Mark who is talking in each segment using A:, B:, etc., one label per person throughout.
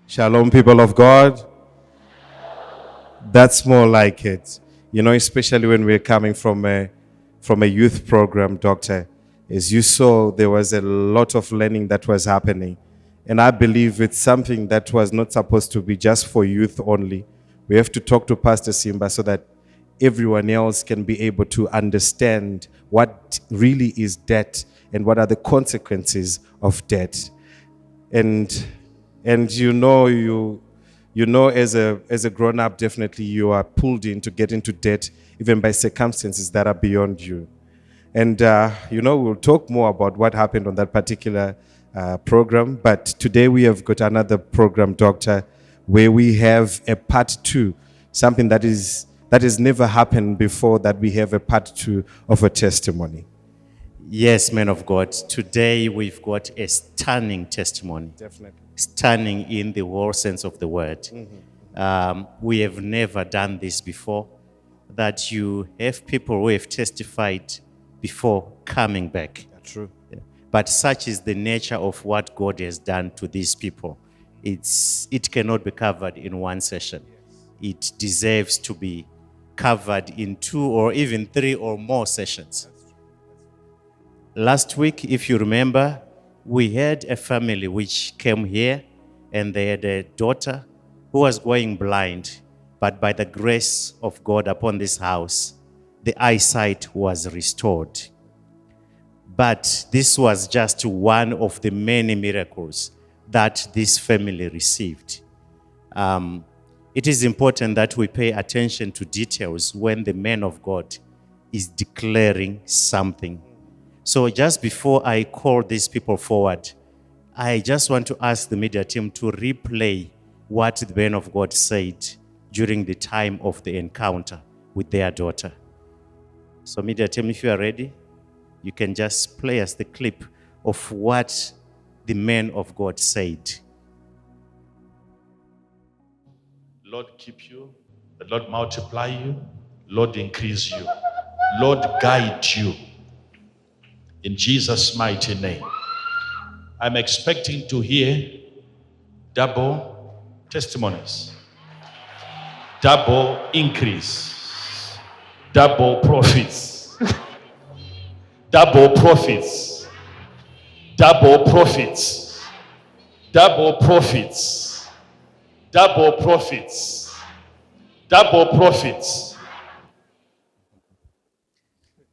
A: Shalom, people of God. That's more like it. You know, especially when we're coming from a youth program, Doctor. As you saw, there was a lot of learning that was happening. And I believe it's something that was not supposed to be just for youth only. We have to talk to Pastor Simba so that everyone else can be able to understand what really is debt and what are the consequences of debt. And you know as a grown up, definitely you are pulled in to get into debt even by circumstances that are beyond you. And we'll talk more about what happened on that particular program. But today we have got another program, Doctor, where we have a part 2, something that has never happened before, that we have a part 2 of a testimony.
B: Yes, man of God. Today we've got a stunning testimony.
A: Definitely.
B: Stunning in the whole sense of the word. Mm-hmm. We have never done this before, that you have people who have testified before coming back.
A: That's true.
B: Yeah. But such is the nature of what God has done to these people. It cannot be covered in one session. Yes. It deserves to be covered in 2 or even 3 or more sessions. Last week, if you remember, we had a family which came here and they had a daughter who was going blind, but by the grace of God upon this house, the eyesight was restored. But this was just one of the many miracles that this family received. It is important that we pay attention to details when the man of God is declaring something. So just before I call these people forward, I just want to ask the media team to replay what the man of God said during the time of the encounter with their daughter. So media team, if you are ready, you can just play us the clip of what the man of God said.
C: Lord keep you, the Lord multiply you, Lord increase you, Lord guide you. In Jesus' mighty name. I'm expecting to hear double testimonies, double increase, double profits, double profits, double profits, double profits, double profits, double profits.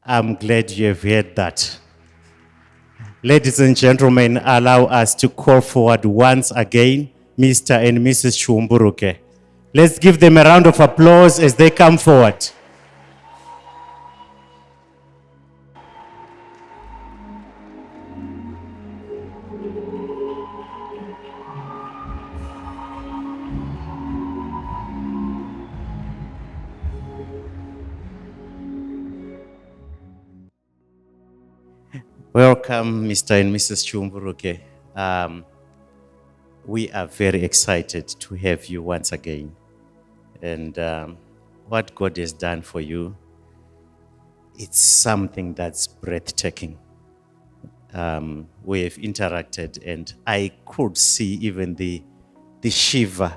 B: I'm glad you have heard that. Ladies and gentlemen, allow us to call forward once again Mr. and Mrs. Chumburuke. Let's give them a round of applause as they come forward. Welcome, Mr. and Mrs. Chumburuke. We are very excited to have you once again. And what God has done for you, it's something that's breathtaking. We have interacted and I could see even the shiver,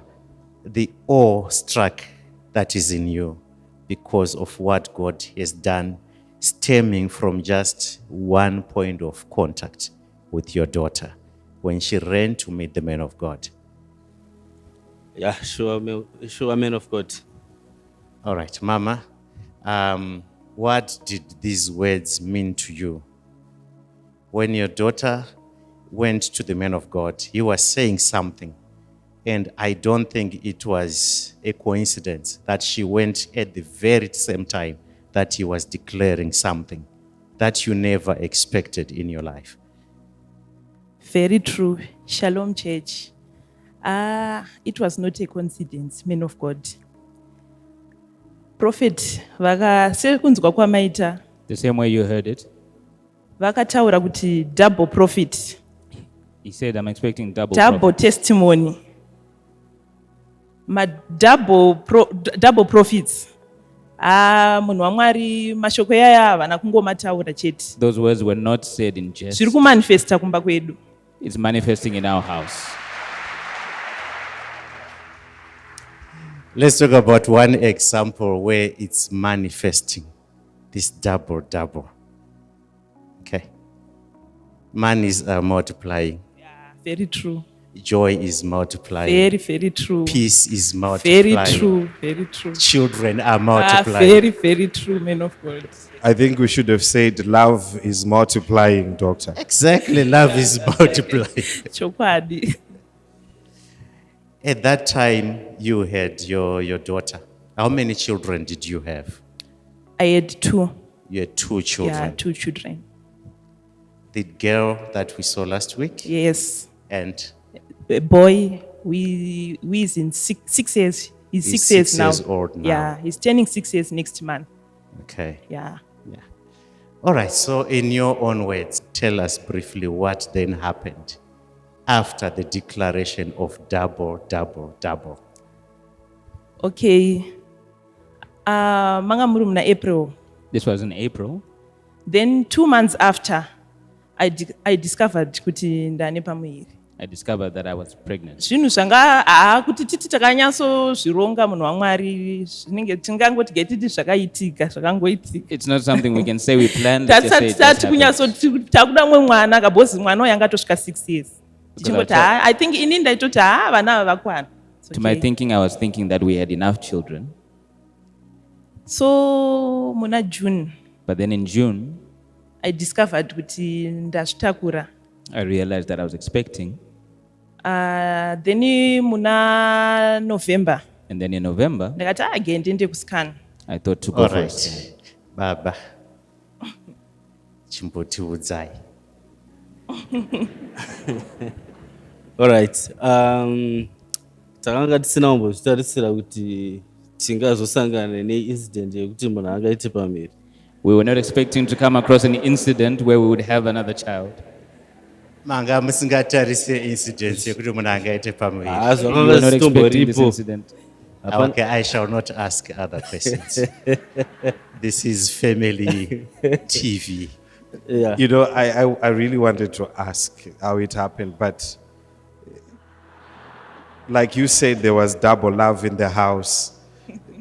B: the awe-struck that is in you because of what God has done, stemming from just one point of contact with your daughter when she ran to meet the man of God.
D: Yeah, sure, man of God.
B: All right, Mama, what did these words mean to you? When your daughter went to the man of God, he was saying something, and I don't think it was a coincidence that she went at the very same time that he was declaring something that you never expected in your life.
E: Very true. Shalom, church. It was not a coincidence, men of God. Prophet, vakasekunzwa kwamaita.
F: The same way you heard it.
E: Vakataura kuti double profit.
F: He said, I'm expecting double
E: profit. Testimony. Double profits. Munhu waMwari mashoko yaya havana kungomataura chete.
F: Those words were not said in jest.
E: Zviri kumanifesta kumba kwedu.
F: It's manifesting in our house.
B: Let's talk about one example where it's manifesting this double. Okay. Monies are multiplying.
E: Very true.
B: Joy is multiplying.
E: Very, very true.
B: Peace is
E: Very
B: multiplying.
E: true. Very true.
B: Children are
E: Ah,
B: multiplying.
E: very, very true, man of God.
A: I think we should have said love is multiplying, doctor.
B: Exactly, love is multiplying.
E: Chokwadi.
B: At that time, you had your daughter. How many children did you have?
E: I had two.
B: You had 2 children.
E: Yeah, 2 children.
B: The girl that we saw last week
E: Yes.
B: and
E: A boy, we is in 6 years. He's
B: He's
E: 6 years
B: 6
E: now.
B: years old now.
E: Yeah, he's turning 6 years next month.
B: okay.
E: Yeah.
B: Yeah. All right. So, in your own words, tell us briefly what then happened after the declaration of double.
E: Okay. Manga murumna April.
F: This was in April.
E: Then 2 months after, I discovered kuti ndane pamuviri.
F: I discovered that I was pregnant.
E: Zvinhu kuti titi takanyatso zvironga munhu waMwari zvinenge tingangoti getiti zvakaitika zvakangoitika.
F: It's not something we can say we planned. Let's just say it just
E: Tati
F: happened.
E: kunyatsoti takuda mumwe mwana kabhozi mwana uyu angatosvika 6 years. Tichingoti
F: Because
E: I think ini ndaitoti vana ava vakwana. It's
F: To my
E: okay.
F: thinking, I was thinking that we had enough children.
E: So muna June
F: But then in June,
E: I discovered kuti ndazvitakura.
F: I realized that I was expecting.
E: Then muna November
F: And then in November,
E: ndakati again ndiende kuscan.
F: I thought to go
B: All
F: for a scan.
B: right. Baba. Chimbotiudzai.
D: Alright. Takanga tisina kumbozvitarisira kuti tingazosangana neincident yekuti munhu angaite pamiri.
F: We were not expecting to come across an incident where we would have another child.
B: Manga musingatarise incidents yekuti munhu angaite pamuviri.
D: Ah,
F: We were
D: zvakanga
F: not expecting this
D: zvitoripo.
F: incident.
B: Okay, I shall not ask other questions. This is family TV.
D: Yeah.
A: You know, I really wanted to ask how it happened, but like you said, there was double love in the house.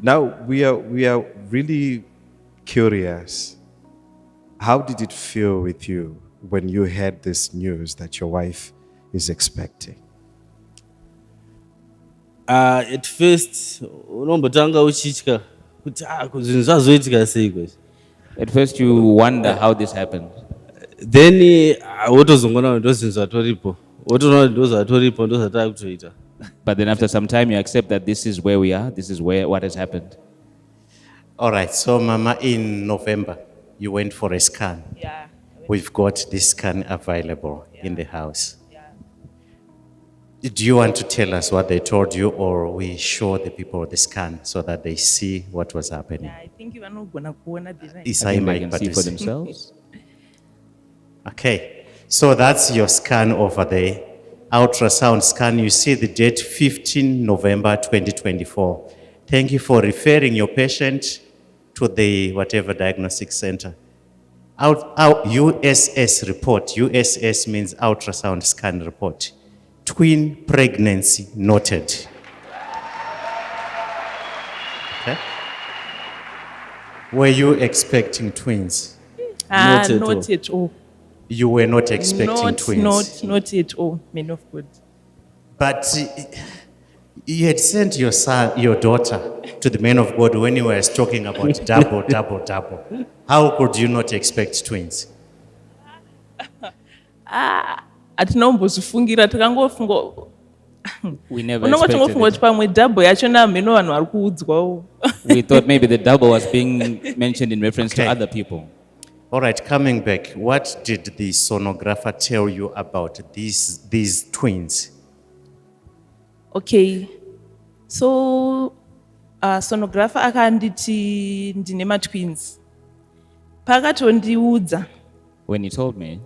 A: Now we are really curious. How did it feel with you when you heard this news that your wife is expecting?
D: At first unombotanga uchitya kuti zvinhu zvazoitika sei kwezvi.
F: At first, you wonder how this happened.
D: Then wotozongoona kuti ndozvinhu zvatoripo, wotoona kuti ndozvatoripo ndozvatava kutoita.
F: But then after some time, you accept that this is where we are, this is what has happened.
B: All right, so Mama, in November, you went for a scan.
E: Yeah.
B: We've got this scan available in the house. Do you want to tell us what they told you, or we show the people the scan so that they see what was happening?
E: I think vanogona kuona design.
B: Is
F: I think
B: I
F: they can see for themselves.
B: Okay, so that's your scan over there. Ultrasound scan, you see the date 15 November 2024. Thank you for referring your patient to the whatever diagnostic center. Our USS report, USS means ultrasound scan report. Twin pregnancy noted. Okay. Were you expecting twins?
D: Not at all.
E: Not at all.
B: You were not expecting twins.
E: Not at all, man of God.
B: But you had sent your son, your daughter to the man of God when you were talking about double. How could you not expect twins?
E: Atinombozvifungira takangofunga
F: We never
E: unonga
F: expected
E: tingofunga kuti
F: it.
E: pamwe dhambho yachona mheno vanhu vari kuudzwawo.
F: We thought maybe the double was being mentioned in reference
B: Okay.
F: to other people.
B: All right, coming back, what did the sonographer tell you about these twins?
E: Okay, so sonographer akanditi ndine matwins. Pakatondiudza
F: When he told me,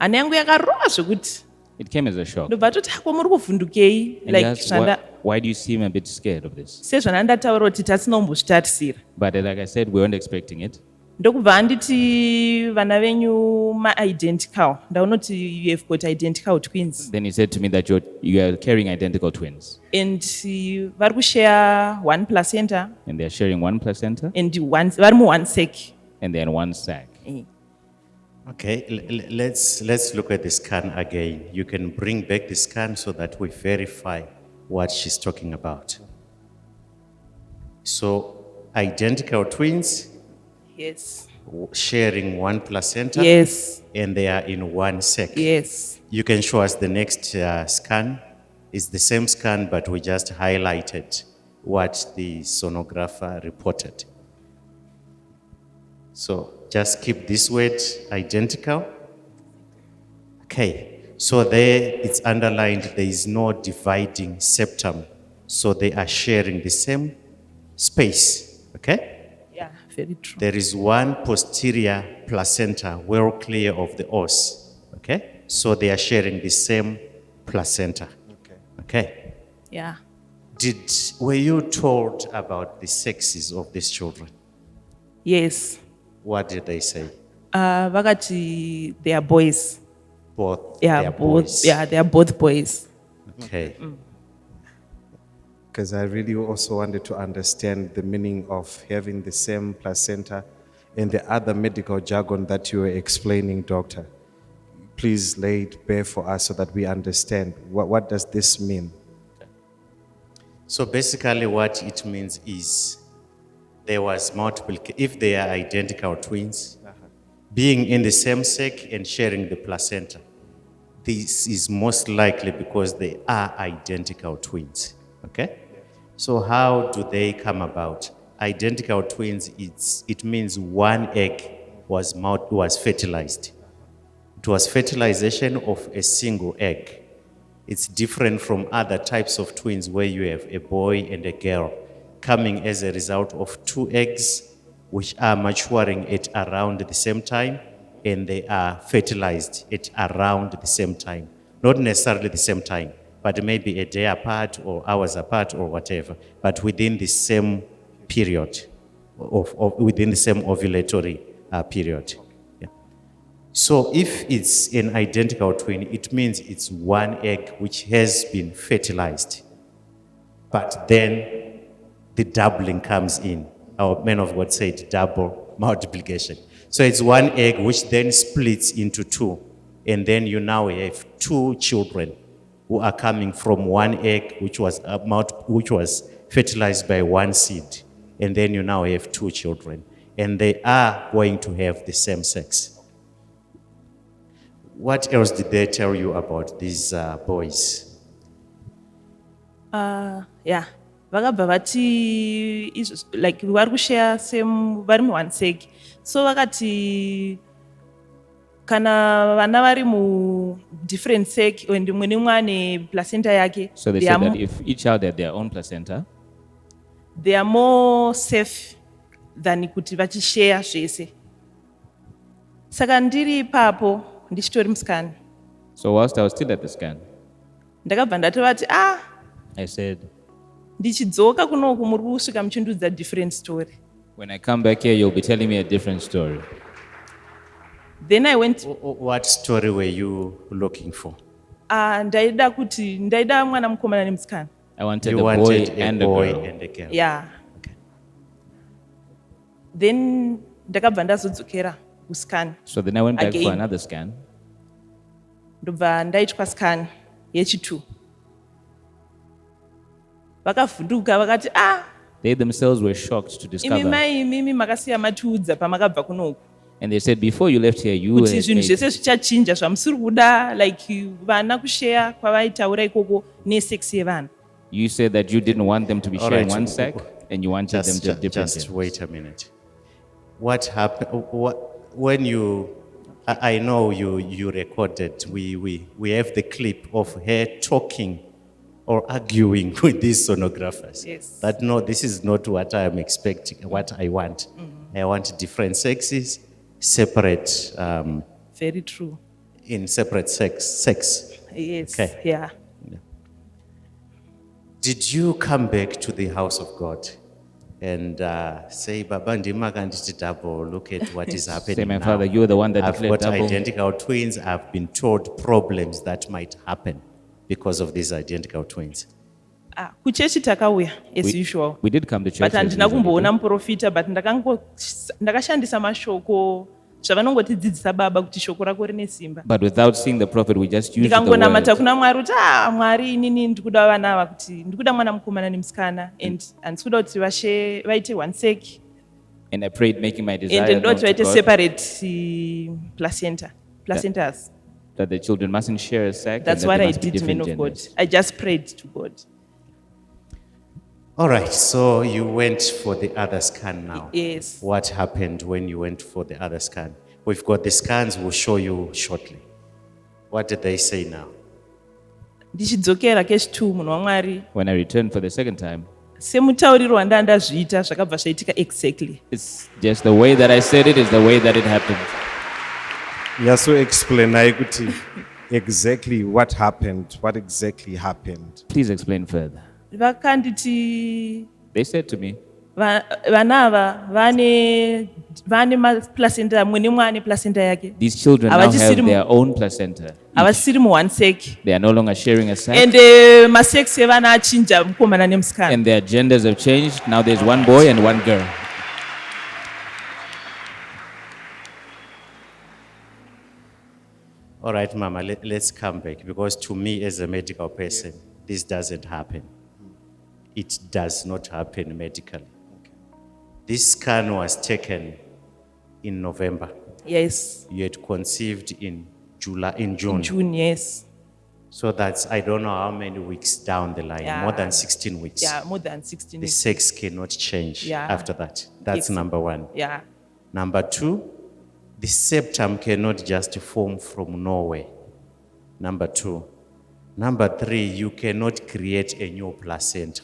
E: hana yangu yakarova zvekuti
F: it came as a shock.
E: ndobva toti hako muri kuvhundukei
F: And he
E: like
F: asked, why do you seem a bit scared of this?
E: sezvanandataura kuti tasina kumbozvitarisira.
F: But like I said, we weren't expecting it.
E: ndokubva nditi vana venyu ma-identical ndaona kuti you have got identical twins
F: Then he said to me that you are carrying identical twins
E: and vari kushare one placenta
F: and they are sharing one placenta
E: and vari mu-one sac.
F: and they're in one sac.
B: Okay, let's look at the scan again. You can bring back the scan so that we verify what she's talking about. So, identical twins
E: Yes.
B: sharing one placenta
E: Yes.
B: and they are in one sac.
E: Yes.
B: You can show us the next scan. It's the same scan, but we just highlighted what the sonographer reported. So just keep this word identical. Okay, so there it's underlined, there is no dividing septum. So they are sharing the same space, okay?
E: Yeah, very true.
B: There is one posterior placenta well clear of the os, okay? So they are sharing the same placenta, okay?
E: Yeah.
B: Were you told about the sexes of these children?
E: Yes.
B: What did they say?
E: Vakati they are boys.
B: Both.
E: Yeah,
B: they are
E: both.
B: boys.
E: Yeah, they are both boys.
B: Okay.
A: Because I really also wanted to understand the meaning of having the same placenta and the other medical jargon that you were explaining, doctor. Please lay it bare for us so that we understand. What does this mean?
B: So basically what it means is there was if they are identical twins, being in the same sac and sharing the placenta, this is most likely because they are identical twins, okay? So how do they come about? Identical twins, it means one egg was fertilized. It was fertilization of a single egg. It's different from other types of twins where you have a boy and a girl coming as a result of two eggs which are maturing at around the same time and they are fertilized at around the same time. Not necessarily the same time, but maybe a day apart or hours apart or whatever, but within the same period, within the same ovulatory period. Yeah. So if it's an identical twin, it means it's one egg which has been fertilized, but then the doubling comes in. Our men of God said double multiplication. So it's one egg which then splits into two. And then you now have two children who are coming from one egg which was fertilized by one seed. And then you now have two children. And they are going to have the same sex. What else did they tell you about these boys?
E: Yeah. Vakabva vati like vari kushare same vari mu-one sac. So vakati kana vana vari mu-different sac and mumwe nemumwe ane placenta yake.
F: So they said that if each child had their own placenta,
E: they are more safe than kuti vachishare zvese. Saka ndiri ipapo ndichitori musikana.
F: so whilst I was still at the scan,
E: Ndakabva ndatovati
F: I said,
E: ndichidzoka kunoku muri kusvika muchindudza different story.
F: when I come back here, you'll be telling me a different story.
E: Then I went,
B: What story were you looking for?
E: ndaida mwana mukomana nemusikana.
F: I wanted
B: You
F: a boy
B: wanted a
F: and a
B: boy
F: girl.
B: and a girl.
E: Yeah. Then ndakabva ndazodzokera kuscan.
F: So then I went back
E: Again.
F: for another scan.
E: Ndobva ndaitwa scan yechi2. Vakavhunduka vakati
F: They themselves were shocked to
E: imi
F: discover.
E: mai imimi makasiya matiudza pamakabva kunoku
F: And they said, before you left here, you
E: kuti
F: had
E: zvinhu zvese zvichachinja zvamusiri kuda like vana kushare kwavaitaura ikoko nesex yevana.
F: you said that you didn't want them to be
B: All
F: sharing
B: right.
F: one sack and you wanted them to have different
B: Just
F: genders.
B: wait a minute. What happened when you? I know you recorded. We have the clip of her talking or arguing with these sonographers.
E: Yes.
B: That no, this is not what I am expecting. What I want. I want different sexes, separate
E: Very true.
B: in separate sex.
E: Yes.
B: Okay.
E: Yeah.
B: Did you come back to the house of God? and say, Baba ndima kanditi double, look at what is happening
F: Say, my
B: now.
F: father, you are the one that
B: I've
F: declared
B: got
F: double.
B: identical twins. I've been told problems that might happen because of these identical twins.
E: Kuchechi takauya as usual.
F: We did come to church
E: But
F: as
E: handina
F: usual.
E: kumboona muprofita but ndakashandisa mashoko zvavanongotidzidzisa baba kuti shoko rako rine simba.
F: But without seeing the prophet, we just used the
E: Ndikangonamata
F: word.
E: kuna Mwari kuti Mwari inini ndikuda vana ava kuti ndikuda mwana mukomana nemusikana and handisi kuda kuti vaite one sec
F: And I prayed, making my
E: and
F: desire
E: ndoda
F: known
E: kuti
F: to
E: vaite
F: God,
E: separate placentas.
F: that the children mustn't share a sac.
E: That's
F: and that
E: what
F: they
E: I
F: must be
E: did, man
F: different
E: of God.
F: genders.
E: I just prayed to God.
B: All right, so you went for the other scan now.
E: Yes.
B: What happened when you went for the other scan? We've got the scans, we'll show you shortly. What did they say now?
E: Ndichidzokera kechi2 munhu waMwari
F: When I returned for the second time,
E: semutauriro wandandazviita zvakabva zvaitika exactly.
F: it's just the way that I said it is the way that it happened.
A: Yaso explain kuti exactly what happened, what exactly happened.
F: Please explain further.
E: Vakanditi
F: They said to me,
E: vana ava vane maplacenta mwe nemwe ane placenta yake
F: these children now
E: Havachisiri
F: have their own placenta.
E: havasiri muone sec
F: They are no longer sharing a sac.
E: and masex evana achinja mukomana nemusikana.
F: And their genders have changed. Now there's one boy and one girl.
B: All right, Mama, let's come back because to me as a medical person, this doesn't happen. It does not happen medically. This scan was taken in November.
E: Yes,
B: You had conceived in June.
E: June, yes.
B: So that's, I don't know how many weeks down the line,
E: Yeah.
B: more than 16 weeks.
E: Yeah, more than 16
B: The
E: weeks.
B: sex cannot change
E: Yeah.
B: after that. That's
E: Yes.
B: number one.
E: Yeah.
B: Number two, the septum cannot just form from nowhere. Number two. Number three, you cannot create a new placenta.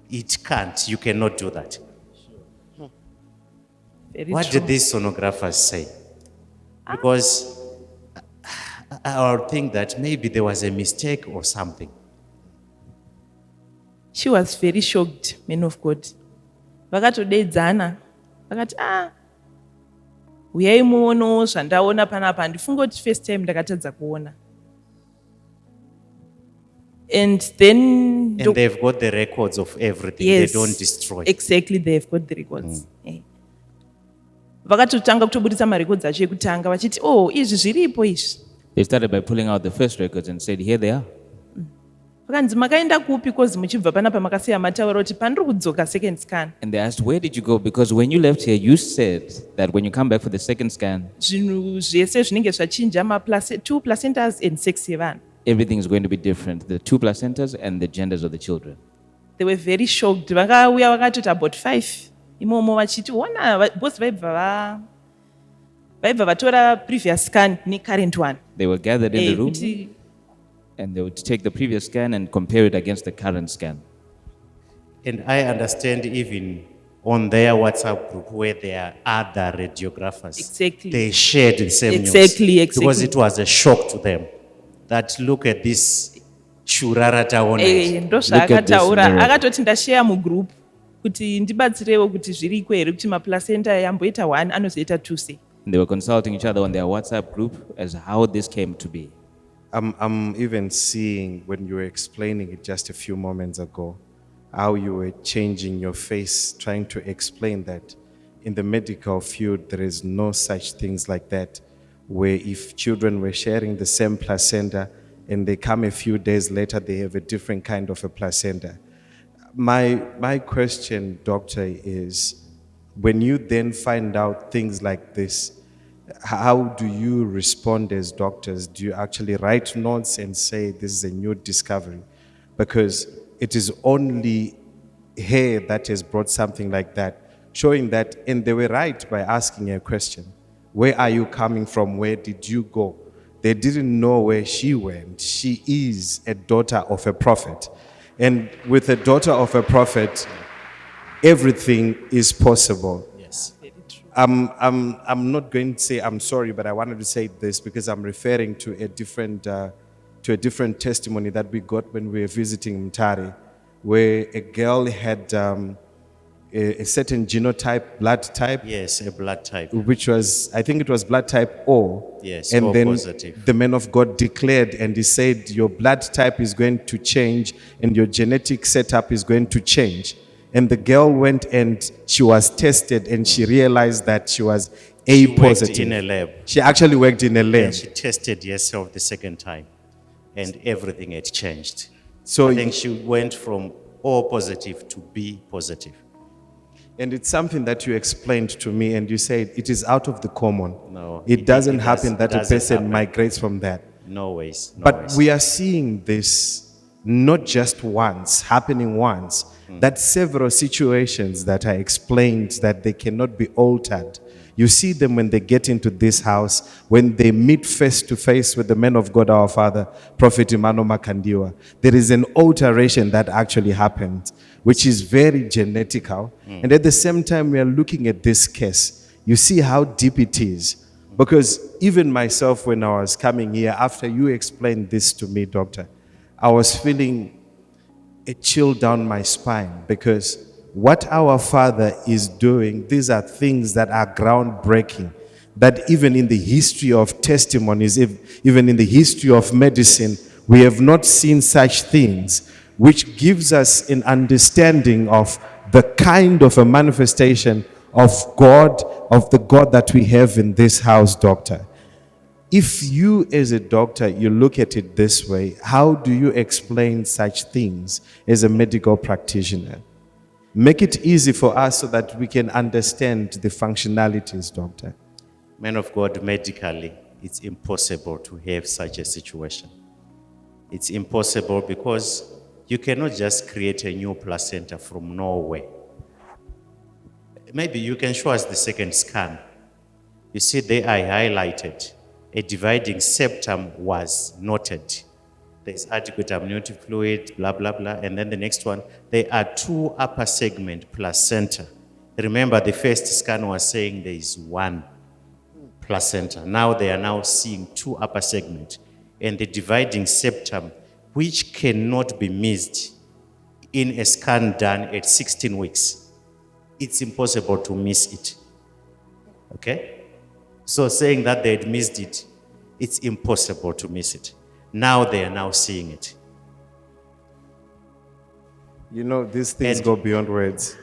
B: It can't. You cannot do that.
E: Very
B: What
E: true.
B: did these sonographers say? Because I would think that maybe there was a mistake or something.
E: She was very shocked, man of God. Vakatodedzana. Vakati uyai muonewo zvandaona panapa handifunga kuti first time ndakatadza kuona. And then
B: And they've got the records of everything.
E: yes,
B: They don't destroy.
E: exactly, they've got the records. Vakatotanga kutobudisa marecords acho ekutanga vachiti izvi zviripo izvi.
F: They started by pulling out the first records and said, here they are.
E: Vakanzi makaenda kupi kozi muchibva panapa makasiya mataura kuti pandiri kudzoka second scan.
F: And they asked, where did you go? Because when you left here, you said that when you come back for the second scan,
E: Zvinhu zvese zvinenge zvachinja two placentas and sex yevanhu.
F: everything is going to be different. The two placentas and the genders of the children.
E: They were very shocked. Vakauya vakatoti about 5 imomo vachiti ona bosi vaibva vatora previous scan necurrent one.
F: They were gathered in the room
E: Kuti
F: and they would take the previous scan and compare it against the current scan.
B: And I understand even on their WhatsApp group where there are other radiographers,
E: Exactly.
B: they shared the same news.
E: Exactly.
B: Because it was a shock to them that look at this shurarata on it.
E: ndo
F: Look at this
E: zvaakataura
F: miracle.
E: akatoti ndashare mugroup kuti ndibatsirewo kuti zviriko here kuti maplacenta yamboita 1 anozoita 2 sei.
F: And they were consulting each other on their WhatsApp group as how this came to be.
A: I'm even seeing when you were explaining it just a few moments ago, how you were changing your face, trying to explain that in the medical field, there is no such things like that, where if children were sharing the same placenta and they come a few days later, they have a different kind of a placenta. My question, doctor, is when you then find out things like this, how do you respond as doctors? Do you actually write notes and say this is a new discovery? Because it is only here that has brought something like that, showing that, and they were right by asking a question. Where are you coming from? Where did you go? They didn't know where she went. She is a daughter of a prophet. And with a daughter of a prophet, everything is possible.
B: Yes.
A: I'm not going to say I'm sorry, but I wanted to say this because I'm referring to a different testimony that we got when we were visiting Mtare, where a girl had a certain genotype, blood type,
B: Yes, a blood type.
A: which was, I think it was blood type O.
B: Yes,
A: and
B: O
A: then
B: positive.
A: the man of God declared and he said, your blood type is going to change and your genetic setup is going to change. And the girl went and she was tested and she realized that she was A
B: She worked
A: positive.
B: in a lab.
A: She actually worked in a lab.
B: And she tested herself the second time, and everything had changed.
A: So
B: I think she went from O positive to B positive.
A: And it's something that you explained to me, and you said it is out of the common.
B: No,
A: it doesn't
B: it
A: happen that a
B: doesn't
A: person
B: happen.
A: migrates from that.
B: No ways. No
A: But
B: ways.
A: we are seeing this not just once, happening once, that several situations that are explained that they cannot be altered. You see them when they get into this house, when they meet face to face with the man of God, our Father, Prophet Emmanuel Makandiwa. There is an alteration that actually happens, which is very genetical. And at the same time, we are looking at this case. You see how deep it is. Because even myself, when I was coming here, after you explained this to me, doctor, I was feeling a chill down my spine, because what our Father is doing, these are things that are groundbreaking, that even in the history of testimonies, even in the history of medicine, we have not seen such things, which gives us an understanding of the kind of a manifestation of God, of the God that we have in this house, doctor. If you as a doctor, you look at it this way, how do you explain such things as a medical practitioner? Make it easy for us so that we can understand the functionalities, doctor.
B: Man of God, medically, it's impossible to have such a situation. It's impossible because you cannot just create a new placenta from nowhere. Maybe you can show us the second scan. You see there I highlighted a dividing septum was noted. There's adequate amniotic fluid, blah, blah, blah. And then the next one, there are two upper segment placenta. Remember, the first scan was saying there is one placenta. Now they are now seeing two upper segment. And the dividing septum, which cannot be missed in a scan done at 16 weeks. It's impossible to miss it. Okay? So saying that they had missed it, it's impossible to miss it. Now they are now seeing it.
A: You know, these things
B: And-
A: go beyond words.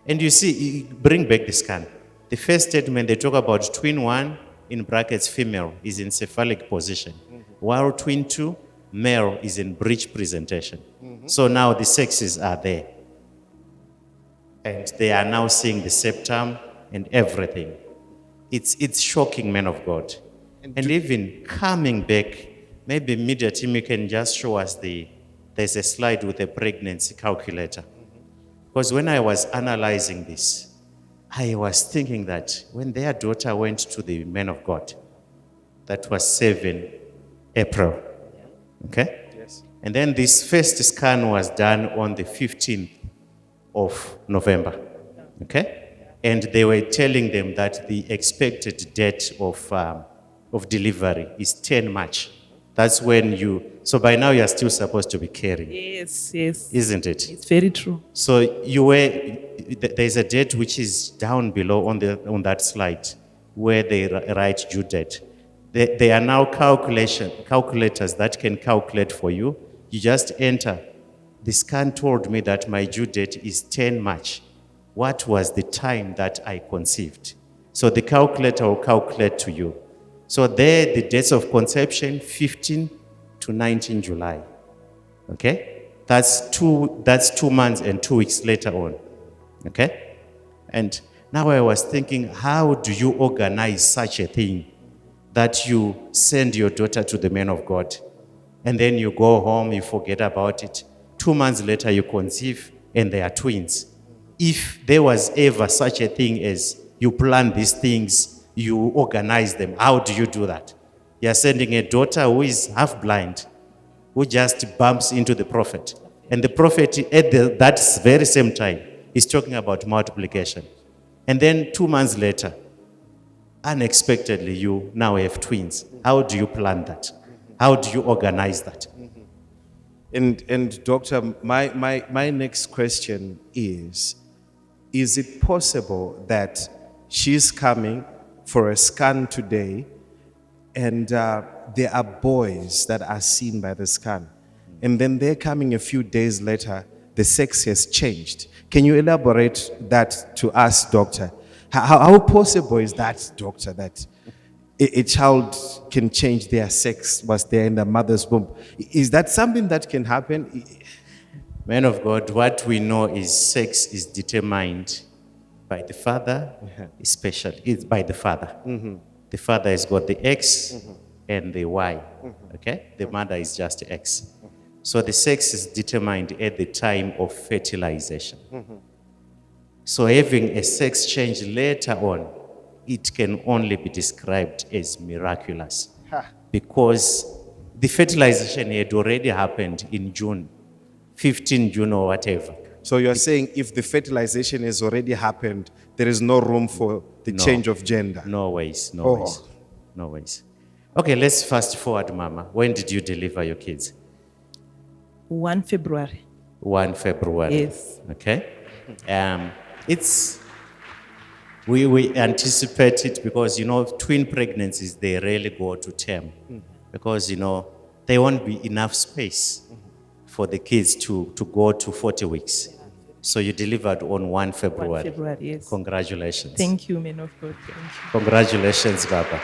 B: And you see, bring back the scan. The first statement, they talk about twin 1, in brackets, female, is in cephalic position, while twin 2, male, is in breech presentation. So now the sexes are there. And they are now seeing the septum and everything. It's shocking, man of God. And even coming back, maybe media team, you can just show us there's a slide with a pregnancy calculator. Because when I was analyzing this, I was thinking that when their daughter went to the man of God, that was 7 April. Okay?
A: Yes.
B: And then this first scan was done on the 15th of November. Okay? And they were telling them that the expected date of delivery is 10 March. That's when so by now you're still supposed to be carrying,
E: Yes, yes.
B: isn't it?
E: It's very true.
B: So there's a date which is down below on that slide where they write due date. They are now calculators that can calculate for you. You just enter. The scan told me that my due date is 10 March. What was the time that I conceived? So the calculator will calculate to you. So there, the dates of conception, 15 to 19 July. Okay? That's 2 months and 2 weeks later on. Okay? And now I was thinking, how do you organize such a thing that you send your daughter to the man of God, and then you go home, you forget about it. 2 months later, you conceive, and they are twins. If there was ever such a thing as you plan these things, you organize them, how do you do that? You're sending a daughter who is half blind, who just bumps into the prophet. And the prophet at that very same time is talking about multiplication. And then 2 months later, unexpectedly, you now have twins. How do you plan that? How do you organize that?
A: And doctor, my next question is is it possible that she's coming for a scan today and there are boys that are seen by the scan, and then they're coming a few days later, the sex has changed? Can you elaborate that to us, doctor? How possible is that, doctor, that a child can change their sex whilst they're in the mother's womb? Is that something that can happen?
B: Man of God, what we know is sex is determined by the father, especially. It's by the father. The father has got the X and the Y. Okay? The mother is just X. So the sex is determined at the time of fertilization. So having a sex change later on, it can only be described as miraculous. Because the fertilization had already happened in June, 15 June or whatever.
A: So you're saying if the fertilization has already happened, there is no room for the change of gender?
B: No ways, no
A: Oh.
B: ways, no ways. Okay, let's fast forward, Mama. When did you deliver your kids?
E: 1 February.
B: 1 February.
E: Yes.
B: Okay. We anticipate it because, twin pregnancies, they rarely go to term because, there won't be enough space for the kids to go to 40 weeks. So you delivered on 1 February.
E: 1 February, yes.
B: Congratulations.
E: Thank you, man of God. Thank you.
B: Congratulations, Baba.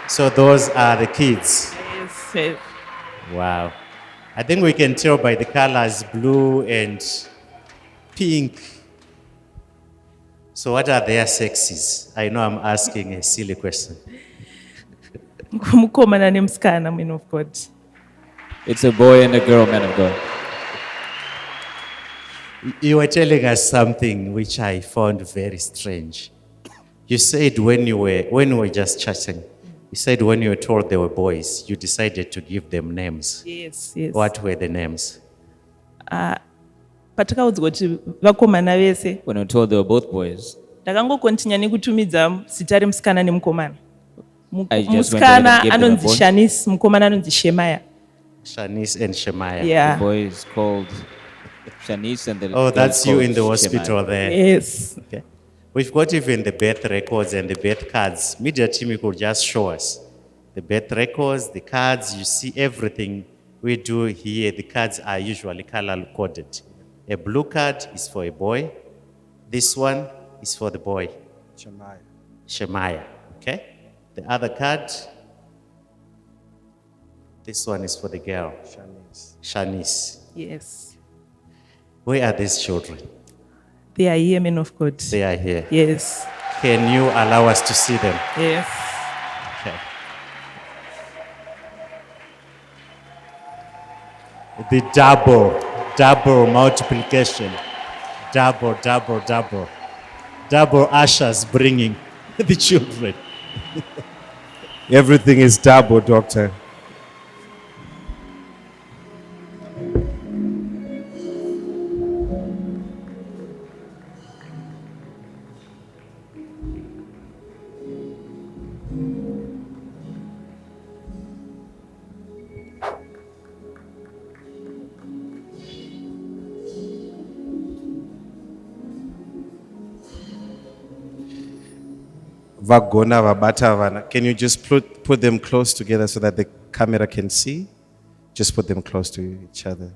B: So those are the kids.
E: Yes, yes.
B: Wow. I think we can tell by the colors, blue and pink. So what are their sexes? I know I'm asking a silly question.
E: Mukomana nemusikana, man of God.
F: It's a boy and a girl, man of God.
B: You were telling us something which I found very strange. You said when we were just chatting, you said when you were told they were boys, you decided to give them names.
E: Yes, yes.
B: What were the names?
E: Patakaudzwa kuti vakomana vese,
F: When we were told they were both boys,
E: ndakangokontinya nekutumidza zita remusikana nemukomana.
F: I just went ahead
E: Musikana
F: and gave them a
E: anonzi
F: boy.
E: Shanice, mukomana anonzi Shemaya.
B: Shanice and Shemaiah.
F: The
E: Yeah.
F: boy is called Shanice and the
B: Oh,
F: girl is
B: that's you
F: called
B: in the hospital
F: Shemaiah.
B: there.
E: Yes.
B: Okay. We've got even the birth records and the birth cards. Media team could just show us the birth records, the cards. You see everything we do here. The cards are usually color coded. A blue card is for a boy. This one is for the boy, Shemaiah. Okay. The other card, this one is for the girl, Shanice.
E: Yes.
B: Where are these children?
E: They are here, men of God.
B: They are here.
E: Yes.
B: Can you allow us to see them?
E: Yes.
B: Okay. The double multiplication. Double ushers bringing the children.
A: Everything is double, doctor. Vagona vabata vana. Can you just put them close together so that the camera can see? Just put them close to each other.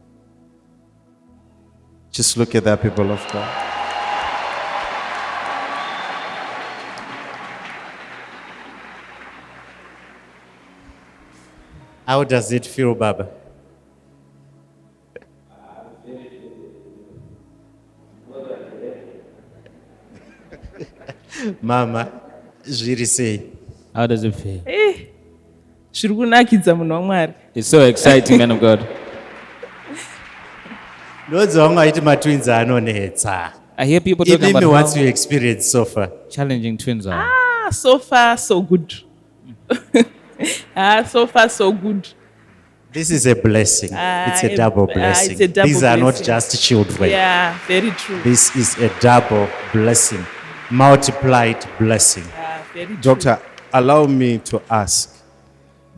A: Just look at that, people of God.
B: How does it feel, Baba? Mama, zviri sei?
F: How does it feel?
E: Zviri kunakidza munhu waMwari.
F: It's so exciting, man of God.
B: Ndodzi vaiti matwins anonetsa.
F: I hear people talking
B: Give me
F: about
B: what you
F: how
B: experienced so far.
F: challenging twins are.
E: So far, so good. So far, so good.
B: This is a blessing. It's a double blessing.
E: it's a double
B: These are not
E: blessing.
B: just children.
E: Yeah, very true.
B: This is a double blessing, multiplied blessing.
E: Very true.
A: Doctor, allow me to ask.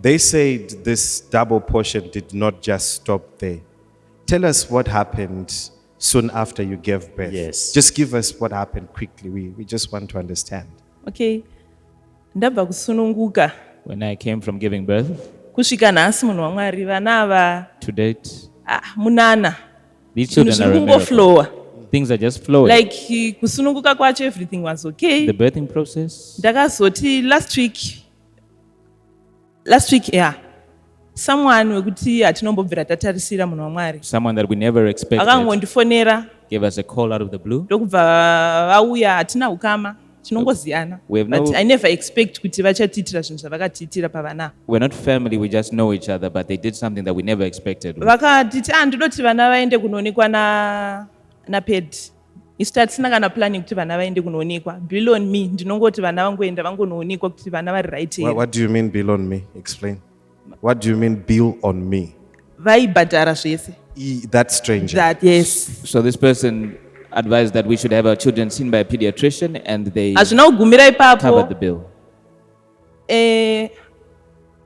A: They said this double portion did not just stop there. Tell us what happened soon after you gave birth.
B: Yes.
A: Just give us what happened quickly. We just want to understand.
E: Okay, ndabva kusununguka
F: When I came from giving birth
E: kusvika nhasi munhu waMwari vana ava
F: to date,
E: munana
F: these
E: zvinhu
F: children
E: zviri
F: are a miracle.
E: kungoflowa
F: Things are just flowing.
E: like kusununguka kwacho everything was okay.
F: The birthing process.
E: Ndakazoti last week yeah, someone wekuti hatinombobvira tatarisira munhu waMwari
F: Someone that we never expected
E: akangondifonera
F: gave us a call out of the blue.
E: ndokubva vauya hatina ukama tinongoziyana
F: We have
E: but
F: no-
E: I never expect kuti vachatiitira zvinhu zvavakatiitira pavana
F: We're not family, we just know each other, but they did something that we never expected.
E: vakatiti ndinoti vana vaende kunoonekwa naped isu tatisina kana planning kuti vana vaende kunoonekwa bill on me ndinongoti vana vangoenda vangonoonekwa kuti vana vari right here.
A: What do you mean bill on me? Explain. What do you mean bill on me?
E: vaibhadhara zvese
A: That stranger.
E: that yes
F: So this person advised that we should have our children seen by a pediatrician, and they
E: hazvina kugumira
F: covered the
E: ipapo
F: bill.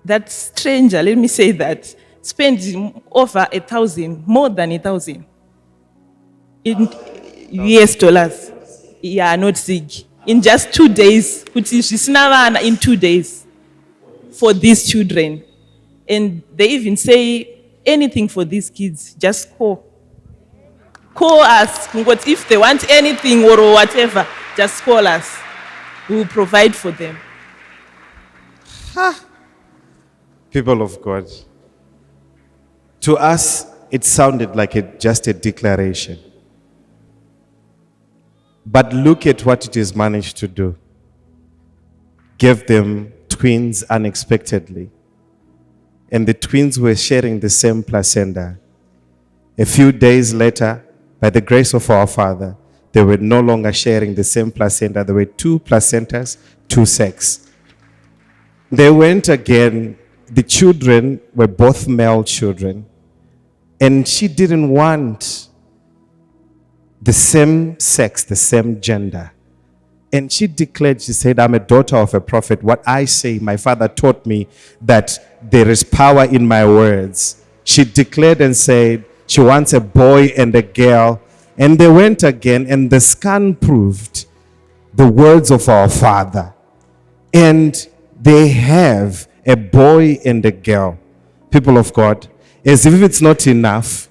E: that stranger, let me say that, spent over 1,000, more than 1,000 in US dollars. Yeah, not sick. In just 2 days, kuti zvisina vana in 2 days for these children. And they even say anything for these kids, just call. Call us. If they want anything or whatever, just call us. We will provide for them.
A: People of God, to us, it sounded like just a declaration. But look at what it has managed to do. Gave them twins unexpectedly. And the twins were sharing the same placenta. A few days later, by the grace of our Father, they were no longer sharing the same placenta. There were 2 placentas, 2 sexes. They went again. The children were both male children. And she didn't want the same sex, the same gender. And she declared, she said, I'm a daughter of a prophet. What I say, my father taught me that there is power in my words. She declared and said she wants a boy and a girl. And they went again, and the scan proved the words of our Father. And they have a boy and a girl. People of God, as if it's not enough,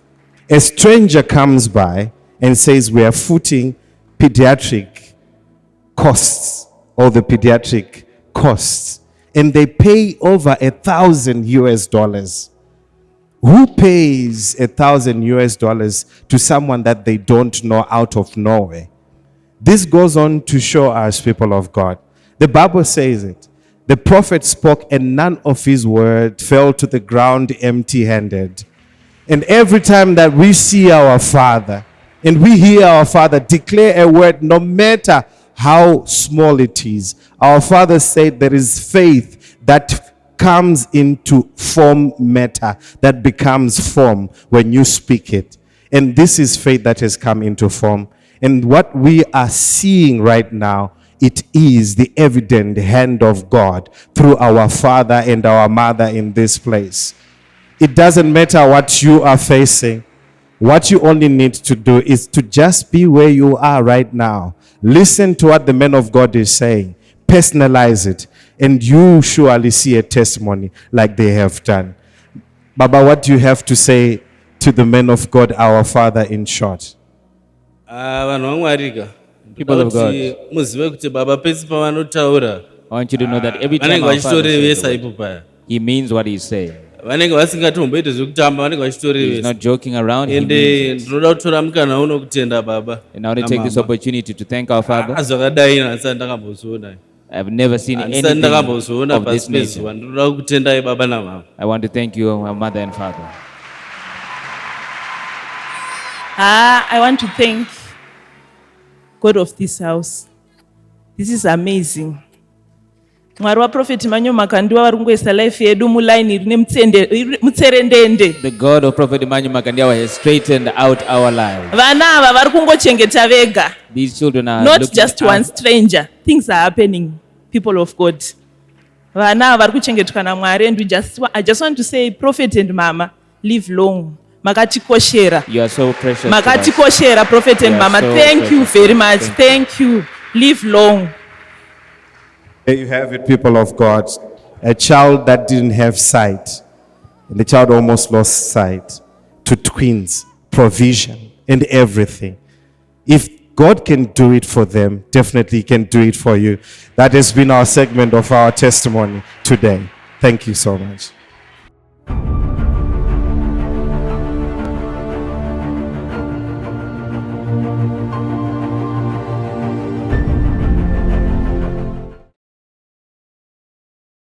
A: a stranger comes by and says, we are footing pediatric costs, all the pediatric costs. And they pay over $1,000. Who pays $1,000 to someone that they don't know out of nowhere? This goes on to show us, people of God. The Bible says it. The prophet spoke and none of his word fell to the ground empty-handed. And every time that we see our Father and we hear our Father declare a word, no matter how small it is, our Father said there is faith that comes into form matter, that becomes form when you speak it. And this is faith that has come into form. And what we are seeing right now, it is the evident hand of God through our father and our mother in this place. It doesn't matter what you are facing. What you only need to do is to just be where you are right now. Listen to what the man of God is saying. Personalize it. And you surely see a testimony like they have done. Baba, what do you have to say to the man of God, our father, in short?
D: Vanhu vaMwari,
F: People of God.
D: muzive kuti baba pesi pavanotaura
F: I want you to know that every time
D: vanenge
F: our Father says
D: vachitorevesa
F: the word,
D: ipo paya,
F: he means what he's saying.
D: vanenge vasingatomboiti zvekutamba, vanenge
F: He's
D: vachitorevesa.
F: not joking around. He
D: Ende
F: means it.
D: ndinoda kutora mukana uno kutenda baba
F: And I want to take this
D: namama.
F: opportunity to thank our Father.
D: Zvakadai handisati ndakambozviona,
F: I've never seen
D: handisati
F: anything
D: ndakambozviona
F: of this
D: pasi
F: nature.
D: pezuva. Ndinoda kutendai baba namama.
F: I want to thank you, our mother and father.
E: I want to thank God of this house. This is amazing. Mwari waProfeti Emmanuel Makandiwa vari kungoisa life yedu mulaini rine mutserendende.
F: The God of Prophet Emmanuel Makandiwa has straightened out our lives.
E: Vana ava vari kungochengeta vega,
F: These children are
E: not
F: looking
E: just one
F: out.
E: stranger. Things are happening, people of God. Vana ava vari kuchengetwa naMwari, and I just want to say, Prophet and Mama, live long. Makatikoshera.
F: You are so precious to us.
E: Makatikoshera, Prophet and
F: You are
E: Mama.
F: so
E: Thank you
F: precious.
E: very much.
F: Thank
E: Thank you. Live long.
A: There you have it, people of God. A child that didn't have sight, and the child almost lost sight, to twins, provision, and everything. If God can do it for them, definitely He can do it for you. That has been our segment of our testimony today. Thank you so much.